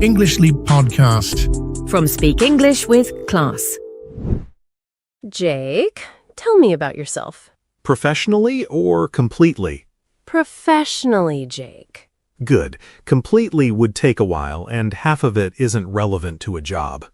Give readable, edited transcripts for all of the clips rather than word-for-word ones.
English Leap Podcast. From Speak English with Class. Jake, tell me about yourself. Professionally or completely? Professionally, Jake. Good. Completely would take a while, and half of it isn't relevant to a job.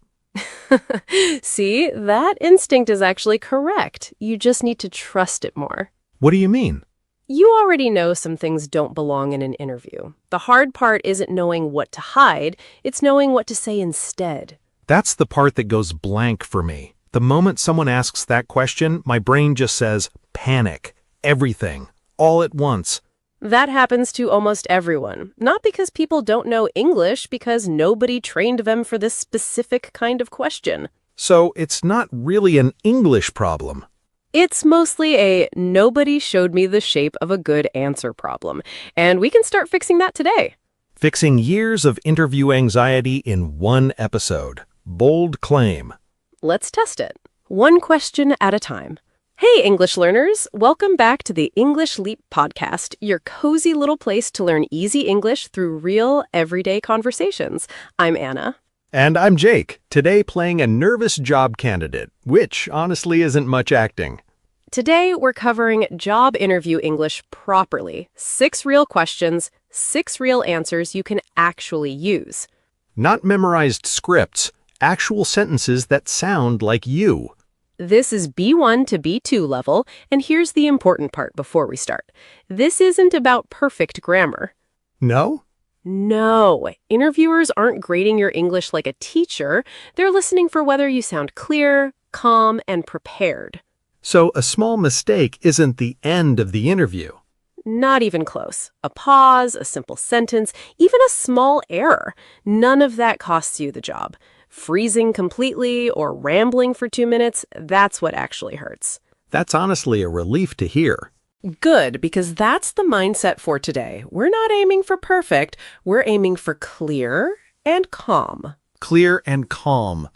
See, that instinct is actually correct. You just need to trust it more. What do you mean? You already know some things don't belong in an interview. The hard part isn't knowing what to hide, it's knowing what to say instead. That's the part that goes blank for me. The moment someone asks that question, my brain just says, panic, everything, all at once. That happens to almost everyone. Not because people don't know English, because nobody trained them for this specific kind of question. So it's not really an English problem. It's mostly a nobody showed me the shape of a good answer problem, and we can start fixing that today. Fixing years of interview anxiety in one episode. Bold claim. Let's test it. One question at a time. Hey, English learners! Welcome back to the English Leap Podcast, your cozy little place to learn easy English through real, everyday conversations. I'm Anna. And I'm Jake, today playing a nervous job candidate, which honestly isn't much acting. Today, we're covering job interview English properly. 6 real questions, 6 real answers you can actually use. Not memorized scripts, actual sentences that sound like you. This is B1 to B2 level, and here's the important part before we start. This isn't about perfect grammar. No? No, interviewers aren't grading your English like a teacher. They're listening for whether you sound clear, calm, and prepared. So a small mistake isn't the end of the interview. Not even close. A pause, a simple sentence, even a small error. None of that costs you the job. Freezing completely or rambling for 2 minutes, that's what actually hurts. That's honestly a relief to hear. Good, because that's the mindset for today. We're not aiming for perfect, we're aiming for clear and calm. Clear and calm.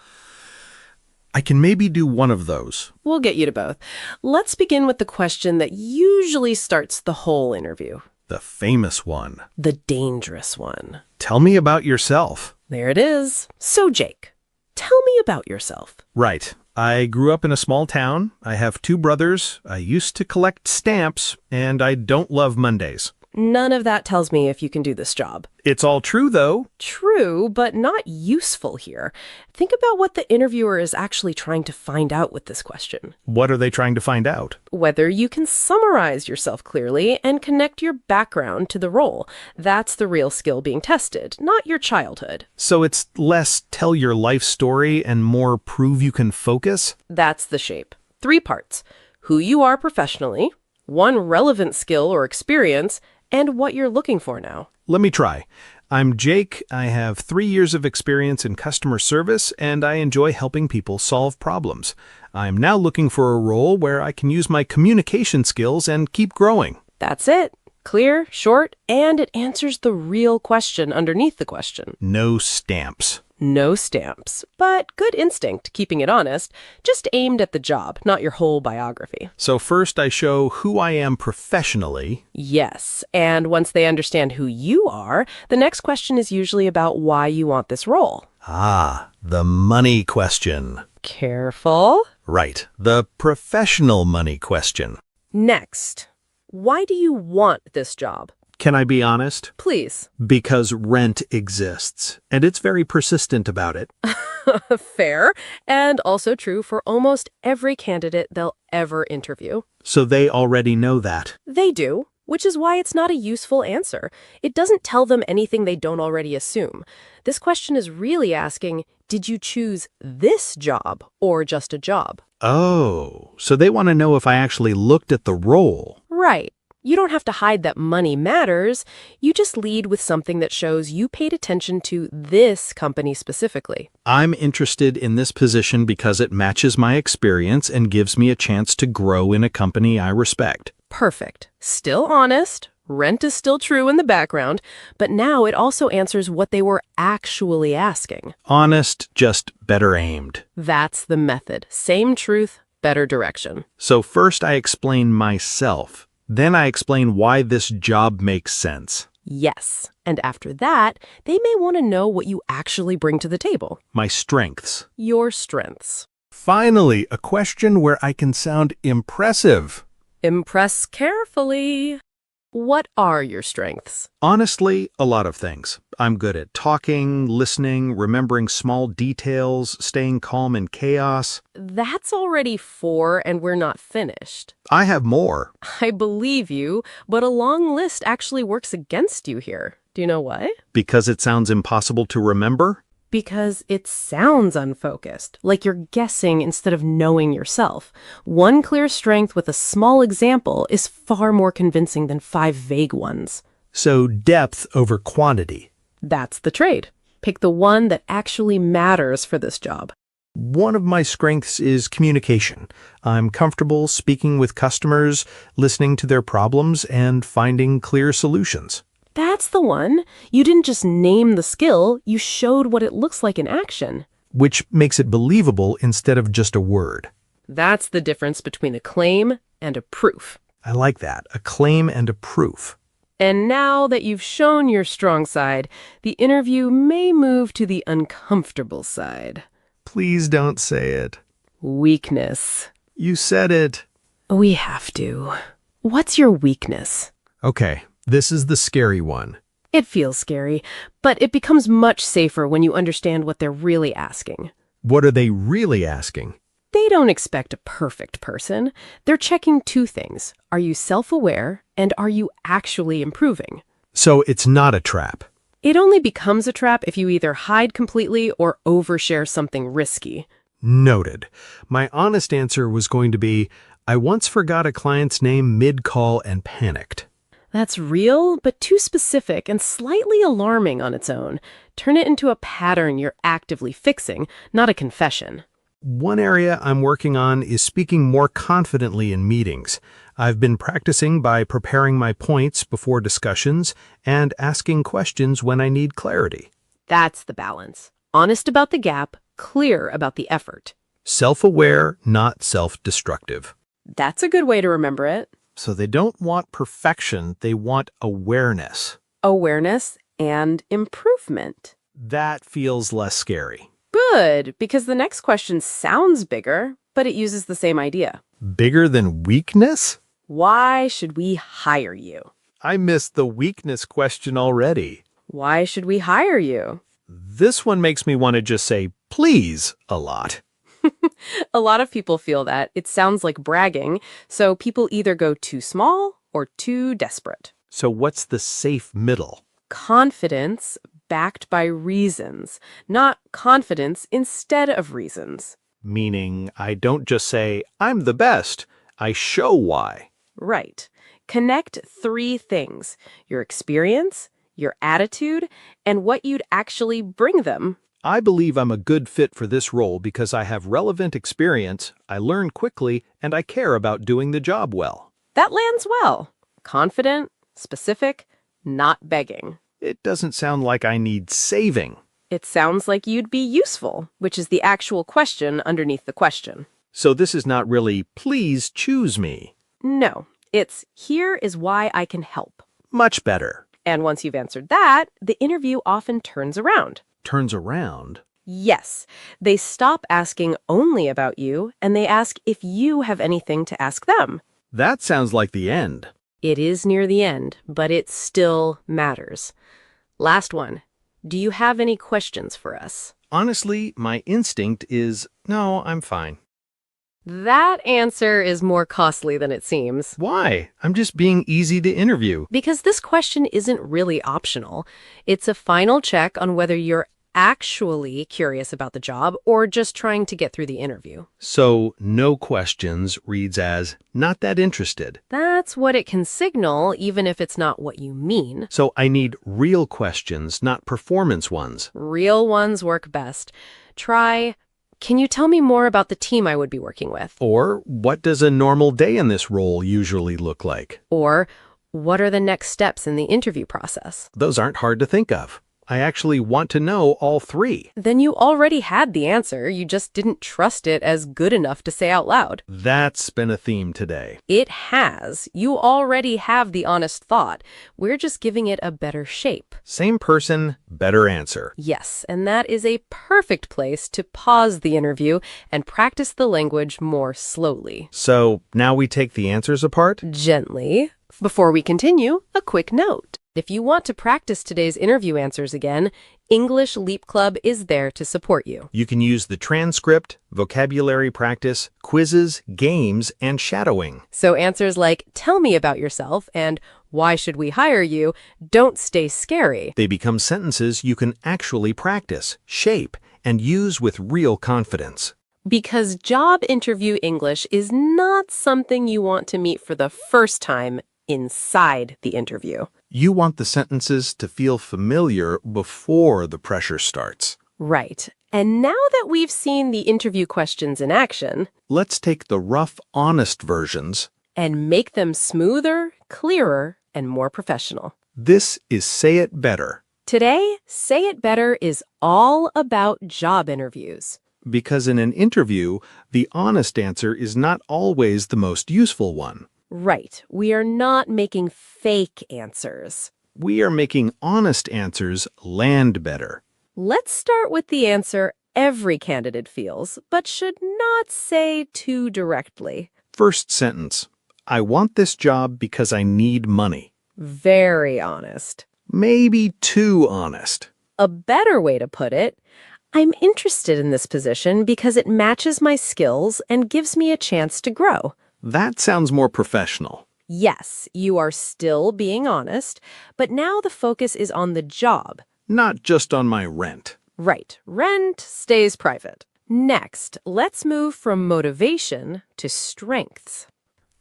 I can maybe do one of those. We'll get you to both. Let's begin with the question that usually starts the whole interview. The famous one. The dangerous one. Tell me about yourself. There it is. So, Jake, tell me about yourself. Right. I grew up in a small town. I have 2 brothers. I used to collect stamps, and I don't love Mondays. None of that tells me if you can do this job. It's all true, though. True, but not useful here. Think about what the interviewer is actually trying to find out with this question. What are they trying to find out? Whether you can summarize yourself clearly and connect your background to the role. That's the real skill being tested, not your childhood. So it's less tell your life story and more prove you can focus? That's the shape. 3 parts. Who you are professionally, 1 relevant skill or experience, and what you're looking for now. Let me try. I'm Jake. I have 3 years of experience in customer service, and I enjoy helping people solve problems. I'm now looking for a role where I can use my communication skills and keep growing. That's it. Clear, short, and it answers the real question underneath the question. No stamps. No stamps, but good instinct, keeping it honest, just aimed at the job, not your whole biography. So first I show who I am professionally. Yes, and once they understand who you are, the next question is usually about why you want this role. Ah, the money question. Careful. Right, the professional money question. Next, why do you want this job? Can I be honest? Please. Because rent exists, and it's very persistent about it. Fair, and also true for almost every candidate they'll ever interview. So they already know that. They do, which is why it's not a useful answer. It doesn't tell them anything they don't already assume. This question is really asking, did you choose this job or just a job? Oh, so they want to know if I actually looked at the role. Right. You don't have to hide that money matters. You just lead with something that shows you paid attention to this company specifically. I'm interested in this position because it matches my experience and gives me a chance to grow in a company I respect. Perfect. Still honest. Rent is still true in the background, but now it also answers what they were actually asking. Honest, just better aimed. That's the method. Same truth, better direction. So first I explain myself. Then I explain why this job makes sense. Yes. And after that, they may want to know what you actually bring to the table. My strengths. Your strengths. Finally, a question where I can sound impressive. Impress carefully. What are your strengths? Honestly, a lot of things. I'm good at talking, listening, remembering small details, staying calm in chaos. That's already 4, and we're not finished. I have more. I believe you, but a long list actually works against you here. Do you know why? Because it sounds impossible to remember? Because it sounds unfocused, like you're guessing instead of knowing yourself. One clear strength with a small example is far more convincing than 5 vague ones. So depth over quantity. That's the trade. Pick the one that actually matters for this job. One of my strengths is communication. I'm comfortable speaking with customers, listening to their problems, and finding clear solutions. That's the one. You didn't just name the skill, you showed what it looks like in action. Which makes it believable instead of just a word. That's the difference between a claim and a proof. I like that, a claim and a proof. And now that you've shown your strong side, the interview may move to the uncomfortable side. Please don't say it. Weakness. You said it. We have to. What's your weakness? Okay, this is the scary one. It feels scary, but it becomes much safer when you understand what they're really asking. What are they really asking? They don't expect a perfect person. They're checking 2 things. Are you self-aware, and are you actually improving? So it's not a trap. It only becomes a trap if you either hide completely or overshare something risky. Noted. My honest answer was going to be, I once forgot a client's name mid-call and panicked. That's real, but too specific and slightly alarming on its own. Turn it into a pattern you're actively fixing, not a confession. One area I'm working on is speaking more confidently in meetings. I've been practicing by preparing my points before discussions and asking questions when I need clarity. That's the balance. Honest about the gap, clear about the effort. Self-aware, not self-destructive. That's a good way to remember it. So they don't want perfection, they want awareness. Awareness and improvement. That feels less scary. Good, because the next question sounds bigger, but it uses the same idea. Bigger than weakness? Why should we hire you? I missed the weakness question already. Why should we hire you? This one makes me want to just say, please, a lot. A lot of people feel that. It sounds like bragging, so people either go too small or too desperate. So what's the safe middle? Confidence backed by reasons, not confidence instead of reasons. Meaning, I don't just say, I'm the best. I show why. Right. Connect 3 things: your experience, your attitude, and what you'd actually bring them. I believe I'm a good fit for this role because I have relevant experience, I learn quickly, and I care about doing the job well. That lands well. Confident, specific, not begging. It doesn't sound like I need saving. It sounds like you'd be useful, which is the actual question underneath the question. So this is not really, please choose me. No, it's here is why I can help. Much better. And once you've answered that, the interview often turns around. Turns around. Yes, they stop asking only about you, and they ask if you have anything to ask them. That sounds like the end. It is near the end, but it still matters. Last one. Do you have any questions for us? Honestly, my instinct is, no, I'm fine. That answer is more costly than it seems. Why? I'm just being easy to interview. Because this question isn't really optional. It's a final check on whether you're actually curious about the job or just trying to get through the interview. So, no questions reads as, not that interested. That's what it can signal, even if it's not what you mean. So I need real questions, not performance ones. Real ones work best. Try, can you tell me more about the team I would be working with? Or, what does a normal day in this role usually look like? Or, what are the next steps in the interview process? Those aren't hard to think of. I actually want to know all three. Then you already had the answer, you just didn't trust it as good enough to say out loud. That's been a theme today. It has. You already have the honest thought. We're just giving it a better shape. Same person, better answer. Yes, and that is a perfect place to pause the interview and practice the language more slowly. So now we take the answers apart? Gently. Before we continue, a quick note. If you want to practice today's interview answers again, English Leap Club is there to support you. You can use the transcript, vocabulary practice, quizzes, games, and shadowing. So answers like, tell me about yourself, and why should we hire you, don't stay scary. They become sentences you can actually practice, shape, and use with real confidence. Because job interview English is not something you want to meet for the first time inside the interview. You want the sentences to feel familiar before the pressure starts. Right. And now that we've seen the interview questions in action, Let's take the rough, honest versions. and make them smoother, clearer, and more professional. This is Say It Better, Today, Say It Better is all about job interviews. because in an interview, the honest answer is not always the most useful one. Right. We are not making fake answers. We are making honest answers land better. Let's start with the answer every candidate feels, but should not say too directly. First sentence, I want this job because I need money. Very honest. Maybe too honest. A better way to put it, I'm interested in this position because it matches my skills and gives me a chance to grow. That sounds more professional. Yes, you are still being honest, but now the focus is on the job. Not just on my rent. Right, rent stays private. Next, let's move from motivation to strengths.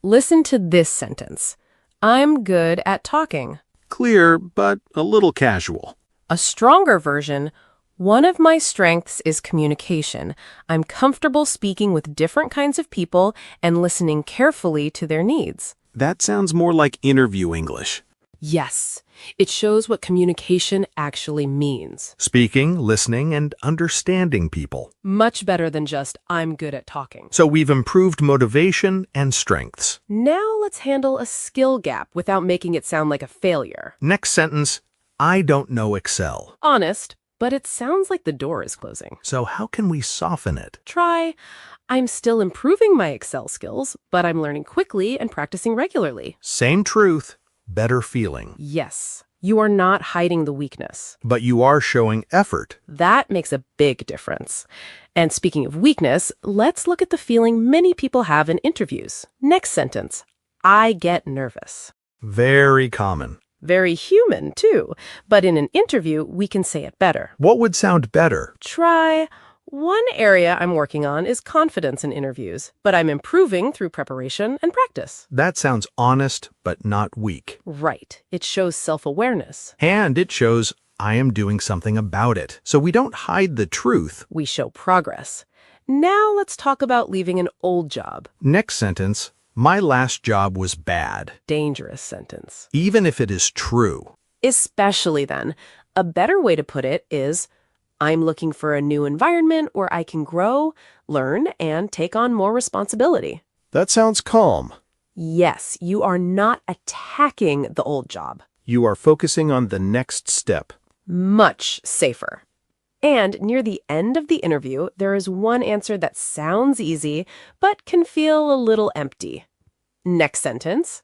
Listen to this sentence. I'm good at talking. Clear, but a little casual. A stronger version, one of my strengths is communication. I'm comfortable speaking with different kinds of people and listening carefully to their needs. That sounds more like interview English. Yes, it shows what communication actually means. Speaking, listening, and understanding people. Much better than just, I'm good at talking. So we've improved motivation and strengths. Now let's handle a skill gap without making it sound like a failure. Next sentence, I don't know Excel. Honest, but it sounds like the door is closing. So how can we soften it? Try, I'm still improving my Excel skills, but I'm learning quickly and practicing regularly. Same truth, better feeling. Yes, you are not hiding the weakness. But you are showing effort. That makes a big difference. And speaking of weakness, let's look at the feeling many people have in interviews. Next sentence, I get nervous. Very common. Very human, too. But in an interview, we can say it better. What would sound better? Try, one area I'm working on is confidence in interviews, but I'm improving through preparation and practice. That sounds honest, but not weak. Right. It shows self-awareness. And it shows I am doing something about it. So we don't hide the truth. We show progress. Now let's talk about leaving an old job. Next sentence, my last job was bad. Dangerous sentence. Even if it is true. Especially then. A better way to put it is, I'm looking for a new environment where I can grow, learn, and take on more responsibility. That sounds calm. Yes, you are not attacking the old job. You are focusing on the next step. Much safer. And near the end of the interview, there is one answer that sounds easy, but can feel a little empty. Next sentence.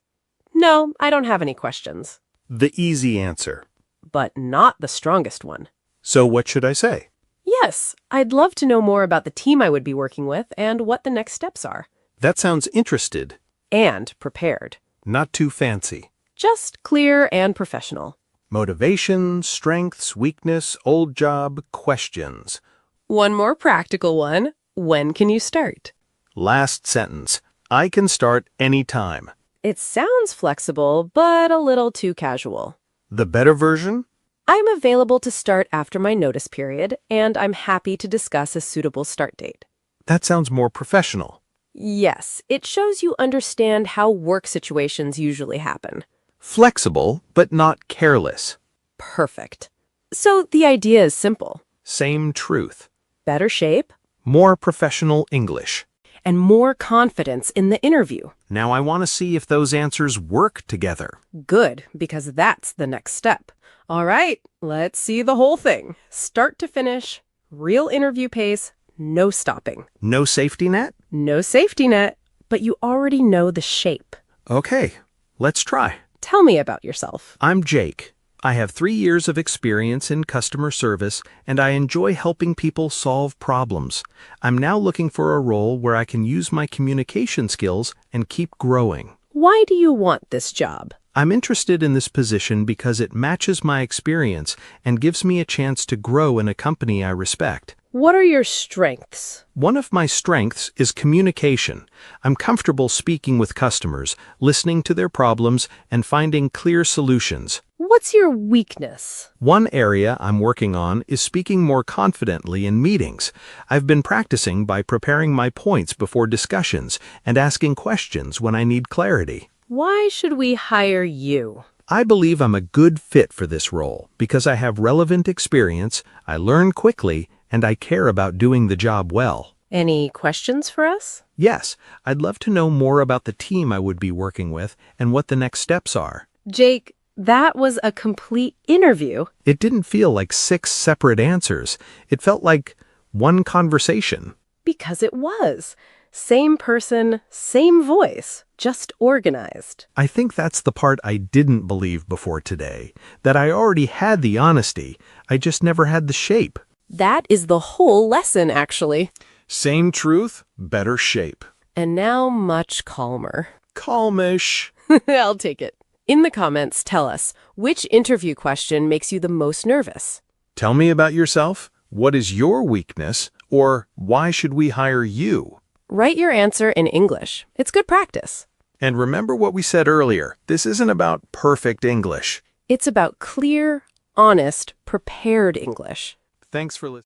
No, I don't have any questions. The easy answer. But not the strongest one. So what should I say? Yes, I'd love to know more about the team I would be working with and what the next steps are. That sounds interested. And prepared. Not too fancy. Just clear and professional. Motivation, strengths, weakness, old job, questions. One more practical one. When can you start? Last sentence. I can start anytime. It sounds flexible, but a little too casual. The better version? I'm available to start after my notice period, and I'm happy to discuss a suitable start date. That sounds more professional. Yes, it shows you understand how work situations usually happen. Flexible, but not careless. Perfect. So the idea is simple. Same truth. Better shape More professional English. and more confidence in the interview. Now I want to see if those answers work together. Good, because that's the next step. All right, let's see the whole thing. Start to finish, real interview pace, no stopping. No safety net? No safety net, but you already know the shape. Okay, let's try. Tell me about yourself. I'm Jake. I have 3 years of experience in customer service, and I enjoy helping people solve problems. I'm now looking for a role where I can use my communication skills and keep growing. Why do you want this job? I'm interested in this position because it matches my experience and gives me a chance to grow in a company I respect. What are your strengths? One of my strengths is communication. I'm comfortable speaking with customers, listening to their problems, and finding clear solutions. What's your weakness? One area I'm working on is speaking more confidently in meetings. I've been practicing by preparing my points before discussions and asking questions when I need clarity. Why should we hire you? I believe I'm a good fit for this role because I have relevant experience, I learn quickly, and I care about doing the job well. Any questions for us? Yes, I'd love to know more about the team I would be working with and what the next steps are. Jake, that was a complete interview. It didn't feel like 6 separate answers. It felt like one conversation. Because it was. Same person, same voice, just organized. I think that's the part I didn't believe before today, that I already had the honesty, I just never had the shape. That is the whole lesson, actually. Same truth, better shape. And now much calmer. Calmish. I'll take it. In the comments, tell us, which interview question makes you the most nervous? Tell me about yourself. What is your weakness? Or why should we hire you? Write your answer in English. It's good practice. And remember what we said earlier. This isn't about perfect English. It's about clear, honest, prepared English. Thanks for listening.